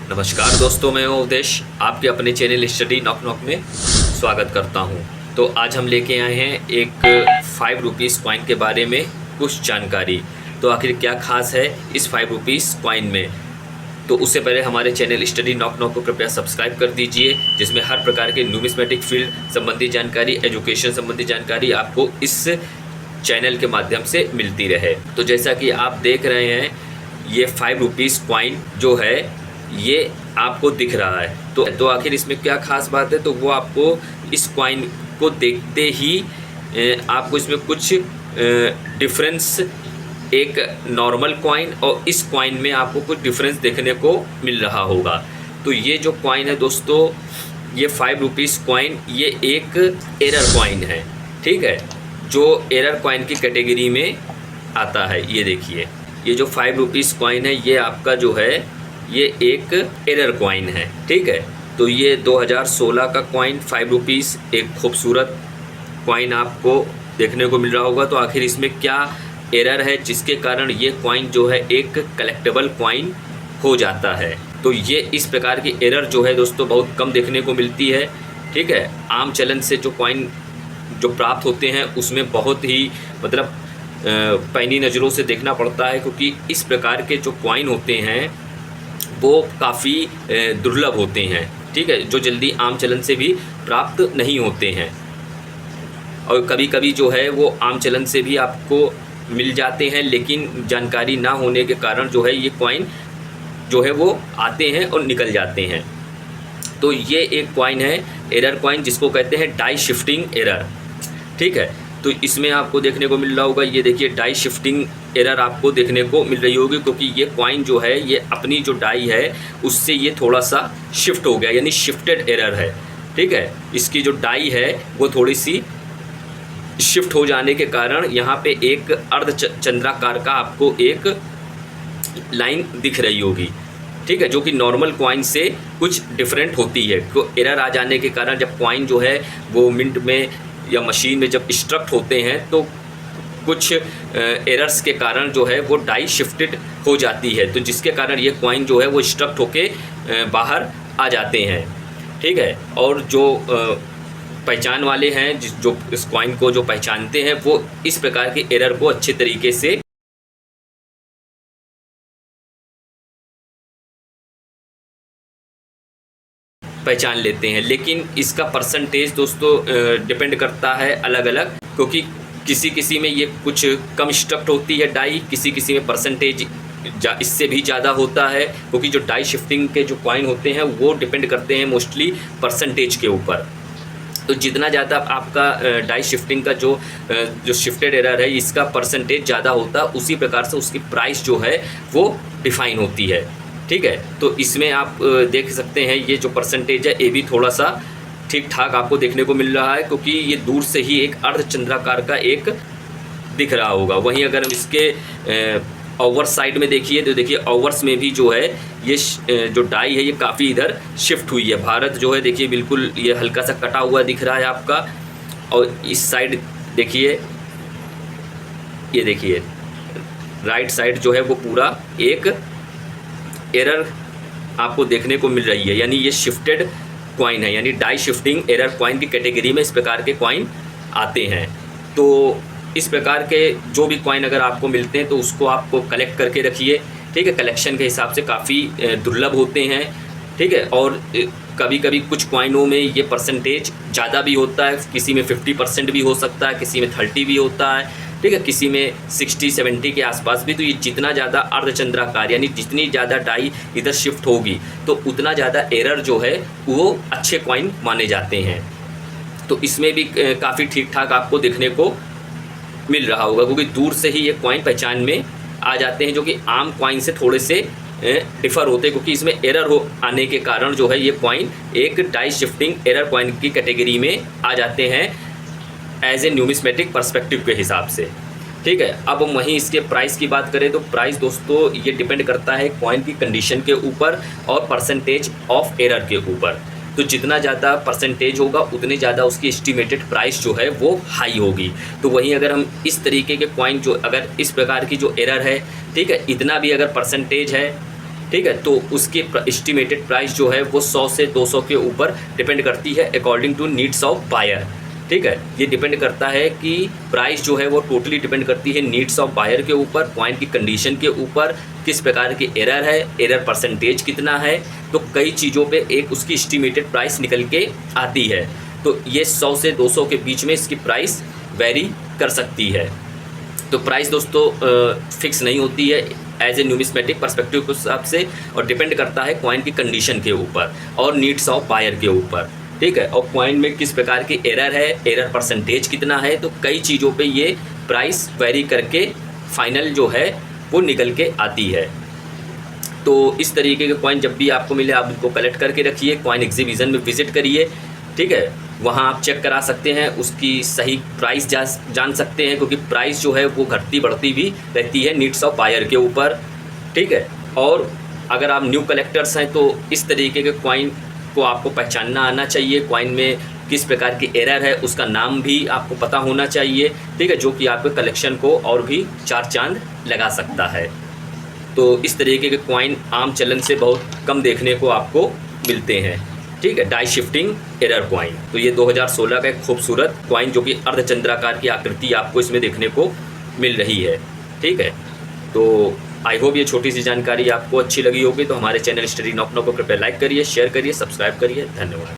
नमस्कार दोस्तों, मैं हूं उदेश, आपके अपने चैनल स्टडी नॉक नॉक में स्वागत करता हूं। तो आज हम लेके आए हैं एक 5 रुपीज़ कॉइन के बारे में कुछ जानकारी। तो आखिर क्या खास है इस 5 रुपीज़ कॉइन में, तो उससे पहले हमारे चैनल स्टडी नॉक नॉक को कृपया सब्सक्राइब कर दीजिए, जिसमें हर प्रकार के न्यूमिस्मेटिक फील्ड संबंधी जानकारी, एजुकेशन संबंधी जानकारी आपको इस चैनल के माध्यम से मिलती रहे। तो जैसा कि आप देख रहे हैं, ये 5 रुपीज़ कॉइन जो है ये आपको दिख रहा है। तो आखिर इसमें क्या खास बात है, तो वो आपको इस कॉइन को देखते ही आपको इसमें कुछ डिफरेंस, एक नॉर्मल कॉइन और इस कॉइन में आपको कुछ डिफरेंस देखने को मिल रहा होगा। तो ये जो कॉइन है दोस्तों, ये 5 रुपीज़ कॉइन ये एक एरर कॉइन है, ठीक है, जो एरर कॉइन की कैटेगरी में आता है। ये देखिए, ये जो 5 रुपीज़ कॉइन है ये आपका जो है ये एक एरर कॉइन है, ठीक है। तो ये 2016 का कॉइन 5 रुपीज़, एक खूबसूरत कॉइन आपको देखने को मिल रहा होगा। तो आखिर इसमें क्या एरर है जिसके कारण ये कॉइन जो है एक कलेक्टेबल कॉइन हो जाता है। तो ये इस प्रकार की एरर जो है दोस्तों बहुत कम देखने को मिलती है, ठीक है। आम चलन से जो कॉइन जो प्राप्त होते हैं उसमें बहुत ही मतलब पैनी नज़रों से देखना पड़ता है, क्योंकि इस प्रकार के जो कॉइन होते हैं वो काफ़ी दुर्लभ होते हैं, ठीक है, जो जल्दी आम चलन से भी प्राप्त नहीं होते हैं। और कभी कभी जो है वो आम चलन से भी आपको मिल जाते हैं, लेकिन जानकारी ना होने के कारण जो है ये कॉइन जो है वो आते हैं और निकल जाते हैं। तो ये एक कॉइन है एरर कॉइन, जिसको कहते हैं डाई शिफ्टिंग एरर, ठीक है। तो इसमें आपको देखने को मिल रहा होगा, ये देखिए डाई शिफ्टिंग एरर आपको देखने को मिल रही होगी, क्योंकि ये कॉइन जो है ये अपनी जो डाई है उससे ये थोड़ा सा शिफ्ट हो गया, यानी शिफ्टेड एरर है, ठीक है। इसकी जो डाई है वो थोड़ी सी शिफ्ट हो जाने के कारण यहाँ पे एक अर्धचंद्राकार का आपको एक लाइन दिख रही होगी, ठीक है, जो कि नॉर्मल कॉइन से कुछ डिफरेंट होती है। तो एरर आ जाने के कारण जब कॉइन जो है वो मिंट में या मशीन में जब इंस्ट्रक्ट होते हैं तो कुछ एरर्स के कारण जो है वो डाई शिफ्टेड हो जाती है, तो जिसके कारण ये कॉइन जो है वो इंस्ट्रक्ट होके बाहर आ जाते हैं, ठीक है। और जो पहचान वाले हैं जो इस कॉइन को जो पहचानते हैं वो इस प्रकार के एरर को अच्छे तरीके से पहचान लेते हैं। लेकिन इसका परसेंटेज दोस्तों डिपेंड करता है अलग अलग, क्योंकि किसी में ये कुछ कम स्ट्रक्ट होती है डाई, किसी में परसेंटेज इससे भी ज़्यादा होता है, क्योंकि जो डाई शिफ्टिंग के जो कॉइन होते हैं वो डिपेंड करते हैं मोस्टली परसेंटेज के ऊपर। तो जितना ज़्यादा आपका डाई शिफ्टिंग का जो शिफ्टेड एरर है इसका परसेंटेज ज़्यादा होता है, उसी प्रकार से उसकी प्राइस जो है वो डिफाइन होती है, ठीक है। तो इसमें आप देख सकते हैं ये जो परसेंटेज है ये भी थोड़ा सा ठीक ठाक आपको देखने को मिल रहा है, क्योंकि ये दूर से ही एक अर्धचंद्राकार का एक दिख रहा होगा। वहीं अगर हम इसके ओवर साइड में देखिए तो देखिए ओवर्स में भी जो है ये जो डाई है ये काफ़ी इधर शिफ्ट हुई है। भारत जो है देखिए बिल्कुल ये हल्का सा कटा हुआ दिख रहा है आपका, और इस साइड देखिए, ये देखिए राइट साइड जो है वो पूरा एक एरर आपको देखने को मिल रही है, यानी ये शिफ्टेड कॉइन है, यानी डाई शिफ्टिंग एरर कॉइन की कैटेगरी में इस प्रकार के कॉइन आते हैं। तो इस प्रकार के जो भी कॉइन अगर आपको मिलते हैं तो उसको आपको कलेक्ट करके रखिए, ठीक है। कलेक्शन के हिसाब से काफ़ी दुर्लभ होते हैं, ठीक है। और कभी कभी कुछ कॉइनों में ये परसेंटेज ज़्यादा भी होता है, किसी में 50% भी हो सकता है, किसी में 30 भी होता है, ठीक है, किसी में 60-70 के आसपास भी। तो ये जितना ज़्यादा अर्धचंद्राकार यानी जितनी ज़्यादा डाई इधर शिफ्ट होगी तो उतना ज़्यादा एरर जो है वो अच्छे कॉइन माने जाते हैं। तो इसमें भी काफ़ी ठीक ठाक आपको देखने को मिल रहा होगा, क्योंकि दूर से ही ये कॉइन पहचान में आ जाते हैं, जो कि आम कॉइन से थोड़े से डिफ़र होते हैं, क्योंकि इसमें एरर हो आने के कारण जो है ये कॉइन एक डाई शिफ्टिंग एरर कॉइन की कैटेगरी में आ जाते हैं एज ए न्यूमिस्मेटिक पर्सपेक्टिव के हिसाब से, ठीक है। अब हम वहीं इसके प्राइस की बात करें तो प्राइस दोस्तों ये डिपेंड करता है कॉइन की कंडीशन के ऊपर और परसेंटेज ऑफ एरर के ऊपर। तो जितना ज़्यादा परसेंटेज होगा उतनी ज़्यादा उसकी एस्टिमेटेड प्राइस जो है वो हाई होगी। तो वहीं अगर हम इस तरीके के कॉइन जो अगर इस प्रकार की जो एरर है, ठीक है, इतना भी अगर परसेंटेज है ठीक है। तो उसके एस्टिमेटेड प्राइस जो है वो 100 से 200 के ऊपर डिपेंड करती है according to needs of buyer. ठीक है, ये डिपेंड करता है कि प्राइस जो है वो टोटली डिपेंड करती है नीड्स ऑफ बायर के ऊपर, कॉइन की कंडीशन के ऊपर, किस प्रकार की एरर है, एरर परसेंटेज कितना है। तो कई चीज़ों पे एक उसकी एस्टिमेटेड प्राइस निकल के आती है। तो ये 100 से 200 के बीच में इसकी प्राइस वेरी कर सकती है। तो प्राइस दोस्तों फिक्स नहीं होती है एज ए न्यूमिस्मेटिक पर्सपेक्टिव के हिसाब से, और डिपेंड करता है कॉइन की कंडीशन के ऊपर और नीड्स ऑफ बायर के ऊपर। ठीक है, और कॉइन में किस प्रकार की एरर है, एरर परसेंटेज कितना है, तो कई चीज़ों पे ये प्राइस वेरी करके फाइनल जो है वो निकल के आती है। तो इस तरीके के कॉइन जब भी आपको मिले आप उनको कलेक्ट करके रखिए, कॉइन एग्जीबिशन में विजिट करिए। ठीक है, वहाँ आप चेक करा सकते हैं, उसकी सही प्राइस जान सकते हैं, क्योंकि प्राइस जो है वो घटती बढ़ती भी रहती है नीड्स ऑफ बायर के ऊपर। ठीक है, और अगर आप न्यू कलेक्टर्स हैं तो इस तरीके के कॉइन को आपको पहचानना आना चाहिए। कॉइन में किस प्रकार की एरर है उसका नाम भी आपको पता होना चाहिए। ठीक है, जो कि आपके कलेक्शन को और भी चार चांद लगा सकता है। तो इस तरीके के कॉइन आम चलन से बहुत कम देखने को आपको मिलते हैं। ठीक है, डाई शिफ्टिंग एरर कॉइन। तो ये 2016 का एक खूबसूरत कॉइन जो कि अर्धचंद्राकार की आकृति आपको इसमें देखने को मिल रही है। ठीक है, तो आई होप ये छोटी सी जानकारी आपको अच्छी लगी होगी। तो हमारे चैनल स्टडी नॉक नॉक को कृपया लाइक करिए, शेयर करिए, सब्सक्राइब करिए। धन्यवाद।